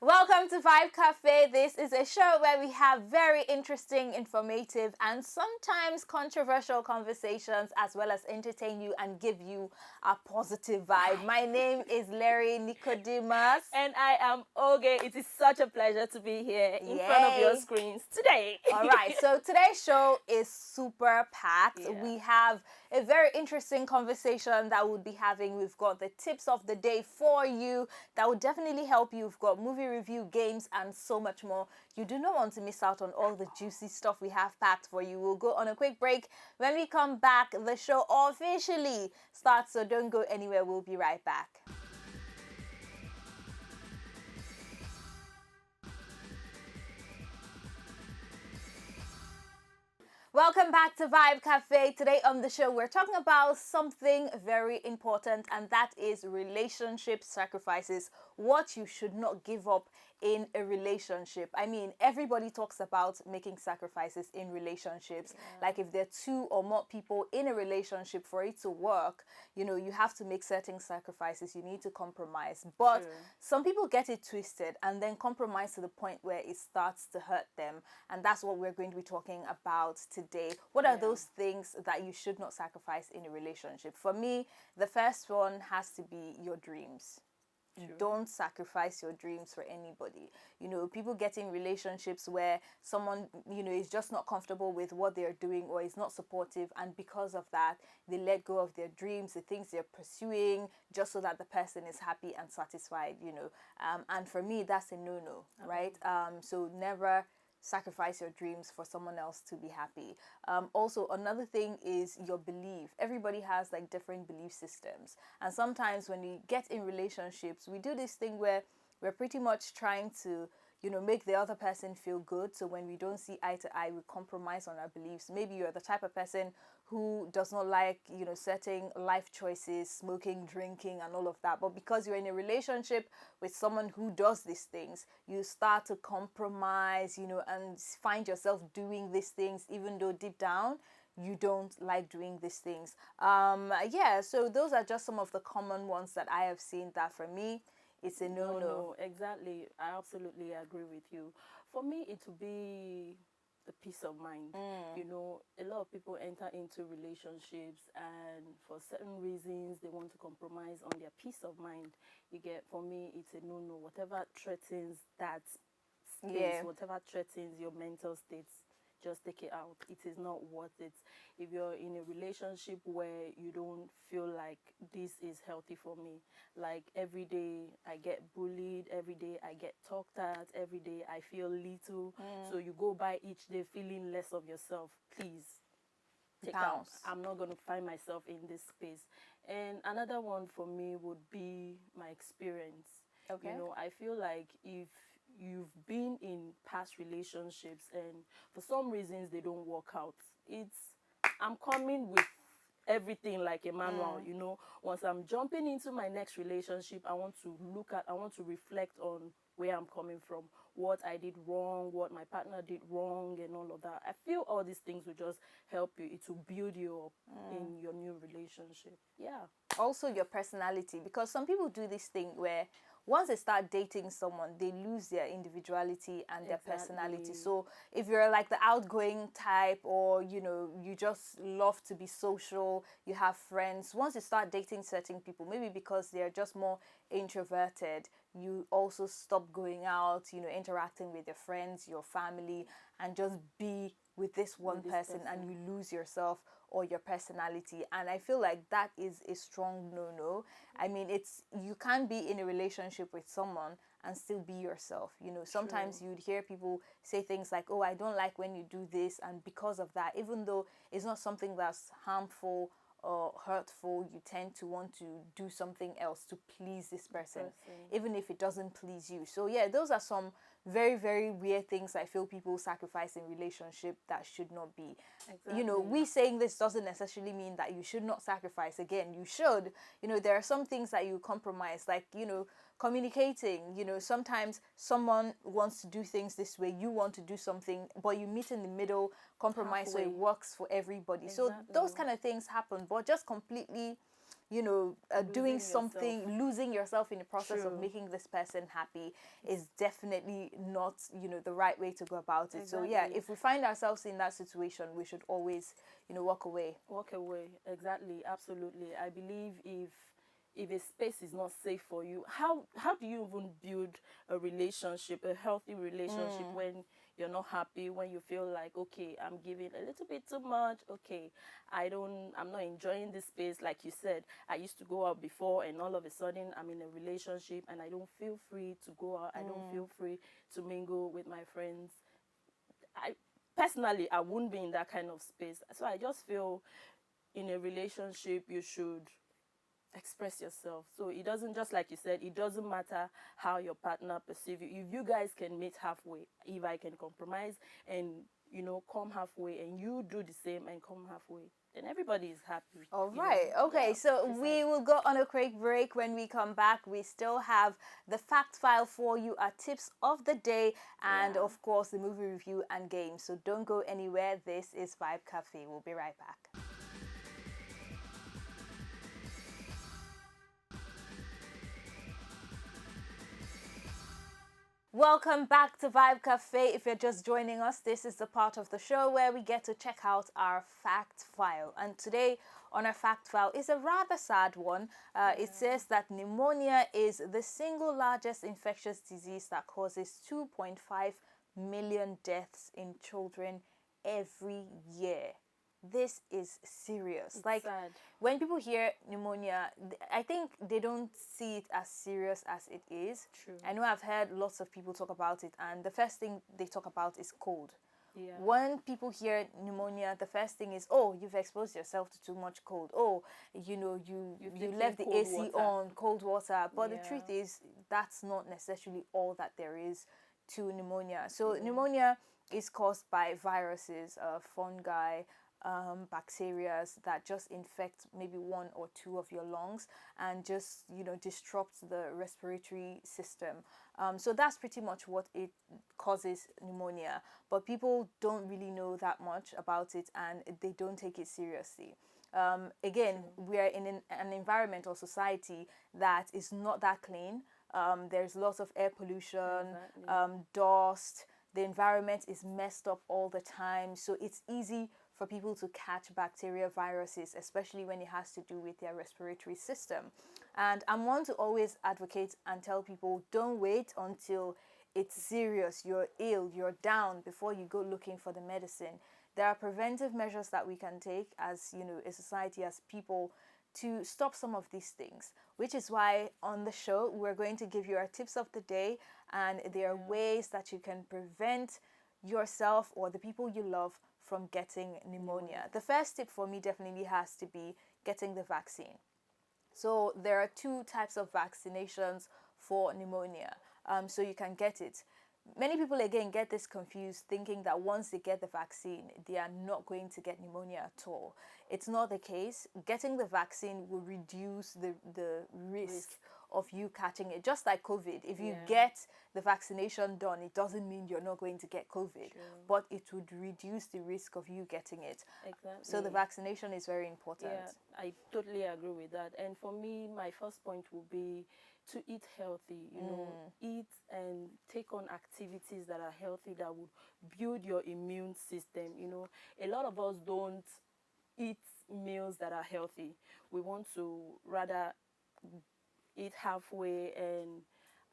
Welcome to Vibe Cafe. This is a show where we have very interesting, informative, and sometimes controversial conversations, as well as entertain you and give you a positive vibe. My name is Larry Nicodemus. And I am Oge. It is such a pleasure to be here in front of your Yay. screens today. All right, so today's show is super packed. Yeah. We have a very interesting conversation that we'll be having. We've got the tips of the day for you that will definitely help you. We've got movie review, games, and so much more. You do not want to miss out on all the juicy stuff we have packed for you. We'll go on a quick break. When we come back, the show officially starts, so don't go anywhere. We'll be right back. Welcome back to Vibe Cafe. Today on the show, we're talking about something very important, and that is relationship sacrifices. What you should not give up in a relationship. I mean, everybody talks about making sacrifices in relationships. Like if there are two or more people in a relationship, for it to work, you have to make certain sacrifices. You need to compromise. But True. some people get it twisted and then compromise to the point where it starts to hurt them. And that's what we're going to be talking about today. What are those things that you should not sacrifice in a relationship? For me, the first one has to be your dreams. Don't sacrifice your dreams for anybody. People get in relationships where someone, is just not comfortable with what they're doing or is not supportive, and because of that, they let go of their dreams, the things they're pursuing, just so that the person is happy and satisfied. And for me, that's a no-no, right? So never sacrifice your dreams for someone else to be happy. Also, another thing is your belief. Everybody has like different belief systems, and sometimes when we get in relationships, we do this thing where we're pretty much trying to make the other person feel good. So when we don't see eye to eye, we compromise on our beliefs. Maybe you're the type of person who does not like certain life choices, smoking, drinking, and all of that, but because you're in a relationship with someone who does these things, you start to compromise, and find yourself doing these things even though deep down you don't like doing these things. So those are just some of the common ones that I have seen that for me it's a no. No, exactly. I absolutely agree with you. For me, it would be the peace of mind. A lot of people enter into relationships, and for certain reasons, they want to compromise on their peace of mind. For me, it's a no. Whatever threatens that space, whatever threatens your mental states, just take it out. It is not worth it. If you're in a relationship where you don't feel like this is healthy for me, like every day I get bullied, every day I get talked at, every day I feel little, so you go by each day feeling less of yourself, please take out. Bounce. I'm not going to find myself in this space. And another one for me would be my experience. Okay. I feel like if you've been in past relationships and for some reasons they don't work out, I'm coming with everything like a manual. Once I'm jumping into my next relationship, I want to reflect on where I'm coming from, what I did wrong, what my partner did wrong, and all of that. I feel all these things will just help you. It will build you up in your new relationship. Also your personality, because some people do this thing where once they start dating someone, they lose their individuality and their personality. So if you're like the outgoing type, or you just love to be social, you have friends, once you start dating certain people, maybe because they're just more introverted, you also stop going out, interacting with your friends, your family, and just be with this one person, and you lose yourself or your personality. And I feel like that is a strong no. I mean, you can't be in a relationship with someone and still be yourself. Sometimes you'd hear people say things like, oh, I don't like when you do this, and because of that, even though it's not something that's harmful or hurtful, you tend to want to do something else to please this person, even if it doesn't please you. So those are some very, very weird things I feel people sacrifice in relationship that should not be. We saying this doesn't necessarily mean that you should not sacrifice. Again, you should. There are some things that you compromise, like communicating. Sometimes someone wants to do things this way, you want to do something, but you meet in the middle, compromise, so it works for everybody. So those kind of things happen, but just completely doing Losing something, yourself. losing yourself in the process of True. making this person happy is definitely not, the right way to go about it. So yeah, Exactly. if we find ourselves in that situation, we should always, walk away. Walk away. Exactly. Absolutely. I believe if a space is not safe for you, how do you even build a relationship, a healthy relationship, when you're not happy, when you feel like, okay, I'm giving a little bit too much, okay, I'm not enjoying this space. Like you said, I used to go out before, and all of a sudden I'm in a relationship and I don't feel free to go out, I don't feel free to mingle with my friends. I personally, I wouldn't be in that kind of space. So I just feel in a relationship you should express yourself. So it doesn't, just like you said, it doesn't matter how your partner perceive you. If you guys can meet halfway, if I can compromise and come halfway, and you do the same and come halfway, then everybody is happy. All right. Okay. Yeah, So we precisely. will go on a quick break. When we come back, we still have the fact file for you, our tips of the day, and Yeah. of course the movie review and games. So don't go anywhere. This is Vibe Cafe. We'll be right back. Welcome back to Vibe Cafe. If you're just joining us, this is the part of the show where we get to check out our fact file. And today on our fact file is a rather sad one. It says that pneumonia is the single largest infectious disease that causes 2.5 million deaths in children every year. This is serious. Like, sad. when people hear pneumonia, I think they don't see it as serious as it is. True. I know I've heard lots of people talk about it, and the first thing they talk about is cold. Yeah. When people hear pneumonia, the first thing is, oh, you've exposed yourself to too much cold. Oh, you taken left the cold AC water. on, cold water. But the Yeah. truth is, that's not necessarily all that there is to pneumonia. So pneumonia is caused by viruses, fungi, bacteria that just infect maybe one or two of your lungs and just disrupt the respiratory system. So that's pretty much what it causes pneumonia. But people don't really know that much about it, and they don't take it seriously. Again, we are in an environment or society that is not that clean. There's lots of air pollution, Exactly. dust. The environment is messed up all the time, so it's easy for people to catch bacteria, viruses, especially when it has to do with their respiratory system. And I'm one to always advocate and tell people, don't wait until it's serious, you're ill, you're down, before you go looking for the medicine. There are preventive measures that we can take as a society, as people, to stop some of these things, which is why on the show we're going to give you our tips of the day, and there are ways that you can prevent yourself or the people you love from getting pneumonia. The first tip for me definitely has to be getting the vaccine. So there are two types of vaccinations for pneumonia. So you can get it. Many people again get this confused, thinking that once they get the vaccine, they are not going to get pneumonia at all. It's not the case. Getting the vaccine will reduce the risk of you catching it. Just like COVID, if you get the vaccination done, it doesn't mean you're not going to get COVID, but it would reduce the risk of you getting it. Exactly. So the vaccination is very important. Yeah, I totally agree with that. And for me, my first point would be to eat healthy, eat and take on activities that are healthy, that would build your immune system. A lot of us don't eat meals that are healthy. We want to rather eat halfway, and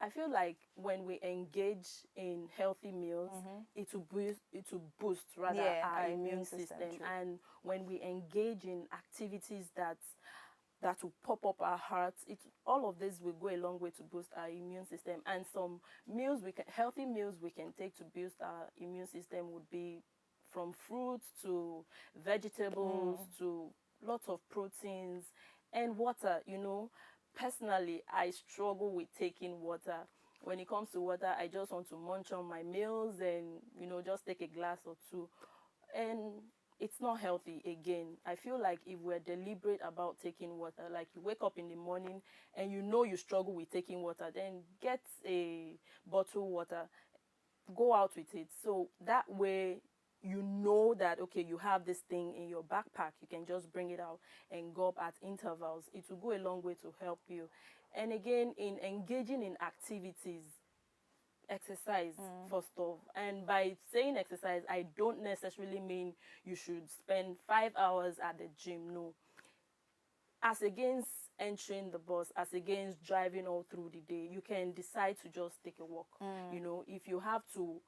I feel like when we engage in healthy meals, it will boost rather our immune system. And when we engage in activities that will pop up our hearts, all of this will go a long way to boost our immune system. And some healthy meals we can take to boost our immune system would be from fruits to vegetables to lots of proteins and water. Personally, I struggle with taking water. When it comes to water, I just want to munch on my meals and just take a glass or two, and it's not healthy. Again, I feel like if we're deliberate about taking water, like you wake up in the morning and you struggle with taking water, then get a bottled water, go out with it. So that way you know that, okay, you have this thing in your backpack, you can just bring it out and go up at intervals. It will go a long way to help you. And again, in engaging in activities, exercise first off. And by saying exercise, I don't necessarily mean you should spend 5 hours at the gym. No, as against entering the bus, as against driving all through the day, you can decide to just take a walk. You know, if you have to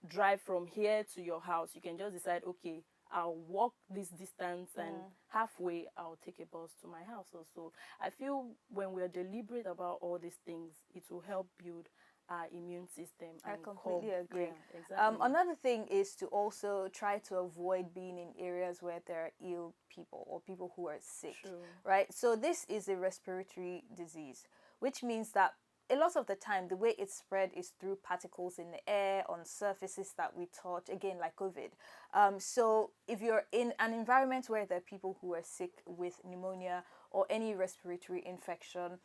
drive from here to your house, you can just decide, okay, I'll walk this distance and halfway I'll take a bus to my house also. I feel when we're deliberate about all these things, it will help build our immune system. I And completely curb- agree. Yeah, exactly. Another thing is to also try to avoid being in areas where there are ill people or people who are sick, True. right? So this is a respiratory disease, which means that a lot of the time the way it's spread is through particles in the air, on surfaces that we touch, again like COVID. So if you're in an environment where there are people who are sick with pneumonia or any respiratory infection,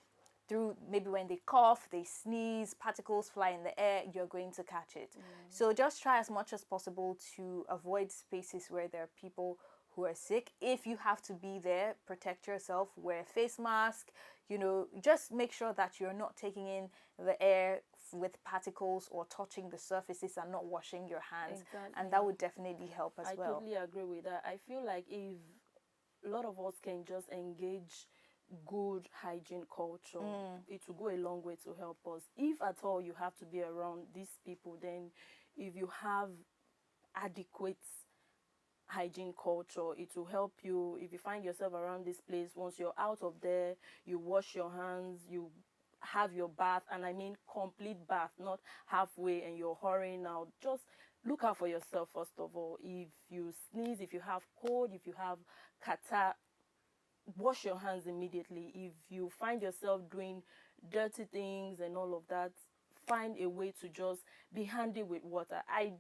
through maybe when they cough, they sneeze, particles fly in the air, you're going to catch it. So just try as much as possible to avoid spaces where there are people who are sick. If you have to be there, protect yourself, wear a face mask, you know, just make sure that you're not taking in the air with particles or touching the surfaces and not washing your hands. And that would definitely help as I well. totally agree with that. I feel like if a lot of us can just engage good hygiene culture, it will go a long way to help us. If at all you have to be around these people, then if you have adequate hygiene culture, it will help you. If you find yourself around this place, once you're out of there, you wash your hands, you have your bath, and I mean complete bath, not halfway and you're hurrying out. Just look out for yourself first of all. If you sneeze, if you have cold, if you have catarrh, wash your hands immediately. If you find yourself doing dirty things and all of that, find a way to just be handy with water. I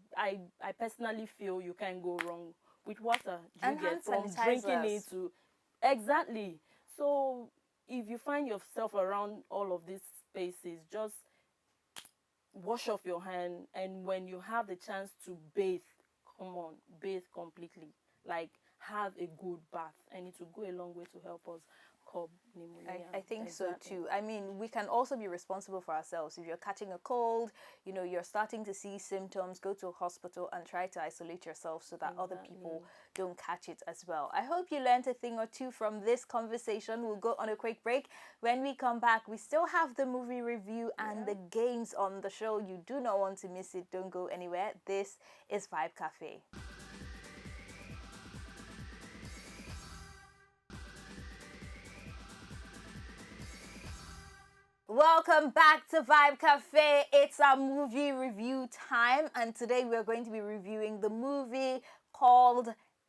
personally feel you can't go wrong with water. Do you And get hand from drinking it sanitizers. to exactly. So if you find yourself around all of these spaces, just wash off your hand, and when you have the chance to bathe, come on, bathe completely. Like have a good bath, and it will go a long way to help us curb pneumonia. I think so Exactly. too. I mean, we can also be responsible for ourselves. If you're catching a cold, you know, you're starting to see symptoms, go to a hospital and try to isolate yourself so that other people don't catch it as well. I hope you learned a thing or two from this conversation. We'll go on a quick break. When we come back, we still have the movie review and the games on the show. You do not want to miss it. Don't go anywhere. This is Vibe Cafe. Welcome back to Vibe Cafe. It's our movie review time, and today we're going to be reviewing the movie called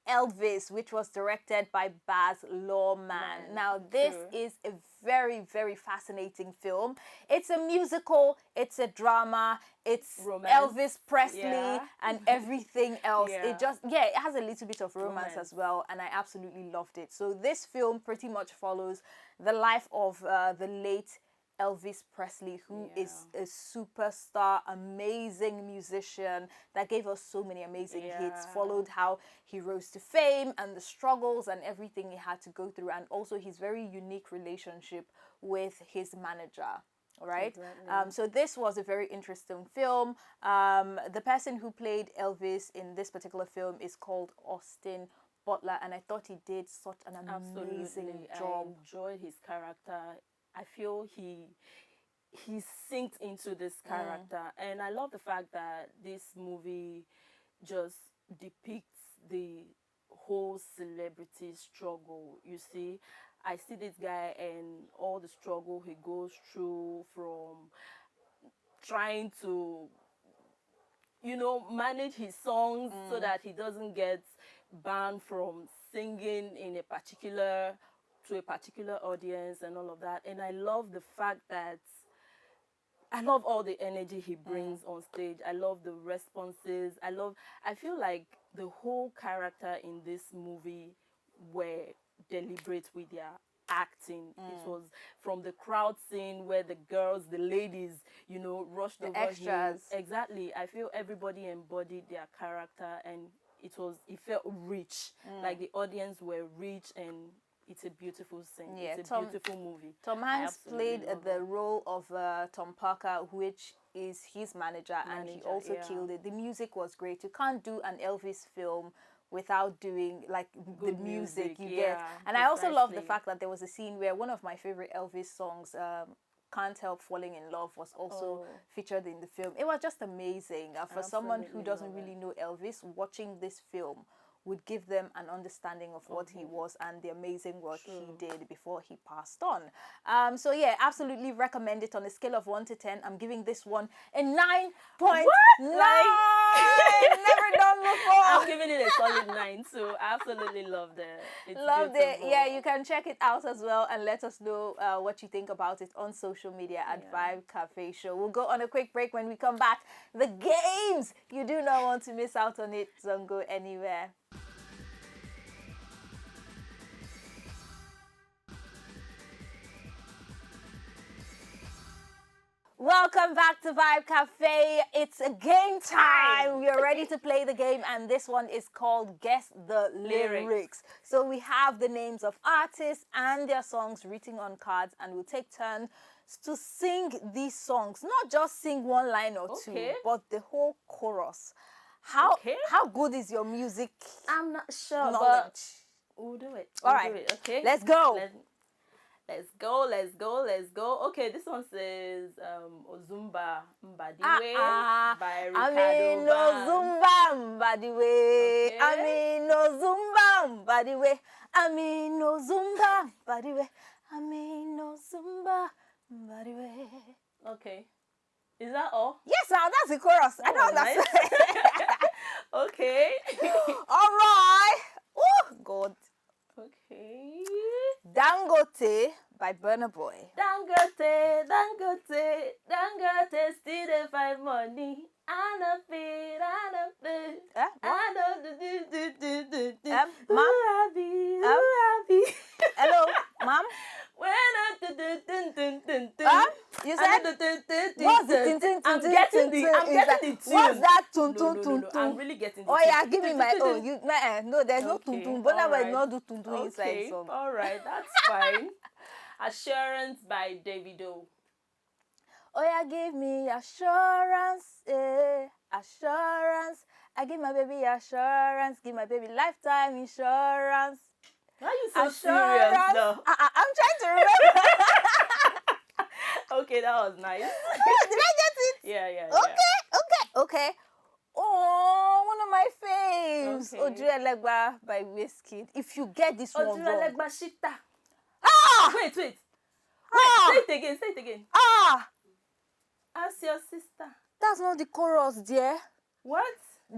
Elvis, which was directed by Baz Luhrmann. Now, this is a very, very fascinating film. It's a musical, it's a drama, it's Romance. Elvis Presley and everything else. It has a little bit of romance as well, and I absolutely loved it. So this film pretty much follows the life of the late Elvis Presley, who is a superstar, amazing musician that gave us so many amazing hits, followed how he rose to fame and the struggles and everything he had to go through, and also his very unique relationship with his manager. Right? Exactly. So this was a very interesting film. The person who played Elvis in this particular film is called Austin Butler, and I thought he did such an amazing job. I enjoyed his character. I feel he sinks into this character, and I love the fact that this movie just depicts the whole celebrity struggle. You see, I see this guy and all the struggle he goes through, from trying to, you know, manage his songs so that he doesn't get banned from singing in a particular to a particular audience and all of that. And I love the fact that I love all the energy he brings on stage. I love the responses. I feel like the whole character in this movie were deliberate with their acting. It was from the crowd scene where the girls, the ladies, you know, rushed over extras. him. Exactly. I feel everybody embodied their character, and it felt rich. Like the audience were rich, and it's a beautiful scene. Yeah, It's a beautiful movie. Tom I Hanks absolutely played love the it. role of Tom Parker, which is his manager, and he Manager, also yeah. killed it. The music was great. You can't do an Elvis film without doing like the Good music music, you get. yeah, And I also love the precisely. fact that there was a scene where one of my favorite Elvis songs, Can't Help Falling in Love, was also Oh. featured in the film. It was just amazing. For someone who absolutely doesn't love really it. know Elvis, watching this film would give them an understanding of what he was and the amazing work he did before he passed on. So yeah, absolutely recommend it. On a scale of 1 to 10, I'm giving this one a 9.9. Never done before. I'm giving it a solid 9 too. Absolutely loved it. It's Loved it. beautiful. Yeah, you can check it out as well and let us know what you think about it on social media at Yeah. Vibe Cafe Show. We'll go on a quick break. When we come back, the games. You do not want to miss out on it. Don't go anywhere. Welcome back to Vibe Cafe. It's a game time. We are ready to play the game, and this one is called Guess the Lyrics. So we have the names of artists and their songs written on cards, and we'll take turns to sing these songs. Not just sing one line or two, Okay. but the whole chorus. How Okay. how good is your music I'm not sure, knowledge? but we'll do it. All We'll right. do it. Okay. Let's go. Let's go. Let's go. Let's go. Okay, this one says Ozumba Mbadiwe by Ricardo I mean no Vance. zumba by the way. Okay. I mean no zumba by the way. I mean no zumba by the way. I mean no zumba by the way. Okay. Is that all? Yes, now that's the chorus. I That know was that's nice. Okay. all right. Oh God. Okay. Dangote by Burna Boy. Dangote, Dangote, Dangote, still dey find money. I know it, I know it. What? I know Ma'am? I be. Hello, ma'am. When You said what's the tin tin tin I'm tin getting tin the I'm tin? getting the tune. What's that tun No, tun no, tun no. I'm tun? really getting the Oh tune. yeah, give me my own. You no, there's no tun Okay, tun. But now I alright. not do tun tun inside Okay, song. all right, that's fine. Assurance by Davido. Oh yeah, give me assurance, assurance. I give my baby assurance. Give my baby lifetime insurance. Why are you so serious though? I'm trying to remember. Okay, that was nice. Did I get it? Yeah. Okay. Oh, one of my faves. Okay. Oju Elegba by Wizkid. If you get this one wrong. Ojuelegbashita. Ah! Wait. Ah! Say it again. Ah! Ask your sister. That's not the chorus, dear. What?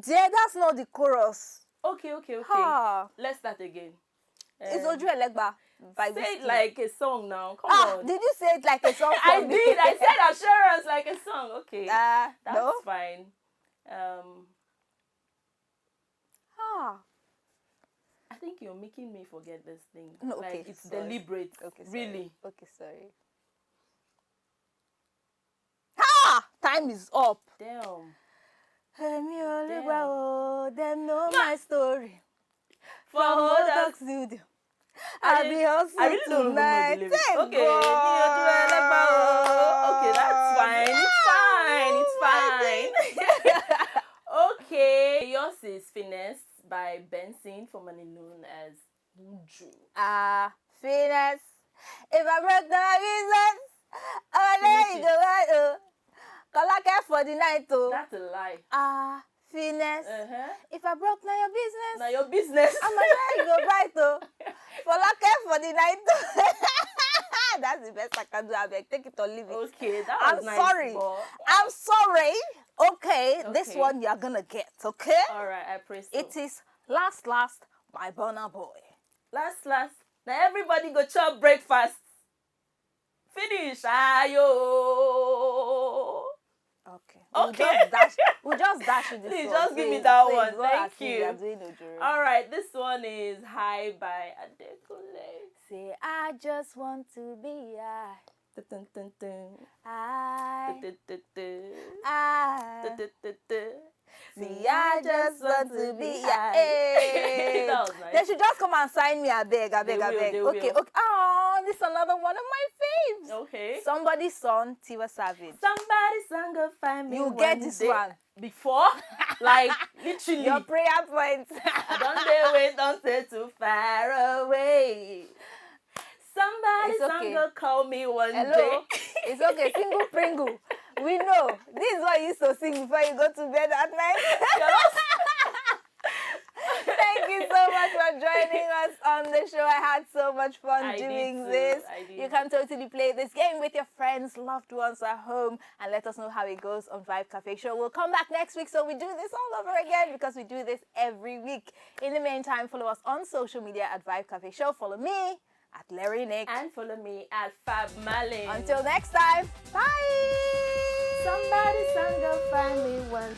Dear, that's not the chorus. Okay. Ah. Let's start again. It's Oju Elegba by Say Wizkid. it like a song now. Come on. Did you say it like a song? I for me? did. I said assurance like a song. Okay. That's no. fine. I think you're making me forget this thing. No, like okay, it's sorry. deliberate. Okay, sorry. Really. Okay, sorry. Time is up. Damn. Them know my story. For From others. Botox Studio. I'll be hustling I really don't even know tonight. the lyrics. Thank Okay, God. okay, that's fine. It's fine. Okay, yours is Finesse by Benson, formerly known as Buju. Finesse. If I broke down my business, I'll let you go right. Collect for the night, too. That's a lie. Finesse. Uh-huh. If I broke down your business, Now your business. I'm gonna let you go right, too. For the night, too. That's the best I can do. I beg, take it or leave it. Okay, that was I'm nice. sorry. But... I'm sorry. Okay, this Okay. one you're gonna get, okay? All right, I praise you. It is Last by Burna Boy. Last. Now everybody go chop breakfast. Finish. Ayo. Okay. Okay. We'll just dash you this Please, one. just give So me it's- that so one. it's not Thank as if you. are doing ojoro. All right, this one is High by Adekunle. Say, I just want to be I. Dun, dun, dun. I. Dun, dun, dun. I. Dun, dun, dun. See, I just want to be your That was nice. They should just come and sign me, I beg. They will, Okay, will. okay. Oh, this is another one of my faves. Okay. Somebody's son, Tiwa Savage. Somebody sang a find me You one get this day. one. Before, like literally. Your prayer points. I don't dare wait, don't stay too far away. Somebody It's okay. sang a call me one Hello. day. It's okay. Single Pringle. We know. This is what you used to sing before you go to bed at night. Thank you so much for joining us on the show. I had so much fun doing this. You can totally play this game with your friends, loved ones at home, and let us know how it goes on Vibe Cafe Show. We'll come back next week, so we do this all over again because we do this every week. In the meantime, follow us on social media at Vibe Cafe Show. Follow me at Larry Nick. And follow me at Fab Malin. Until next time, bye! Somebody sang a find me one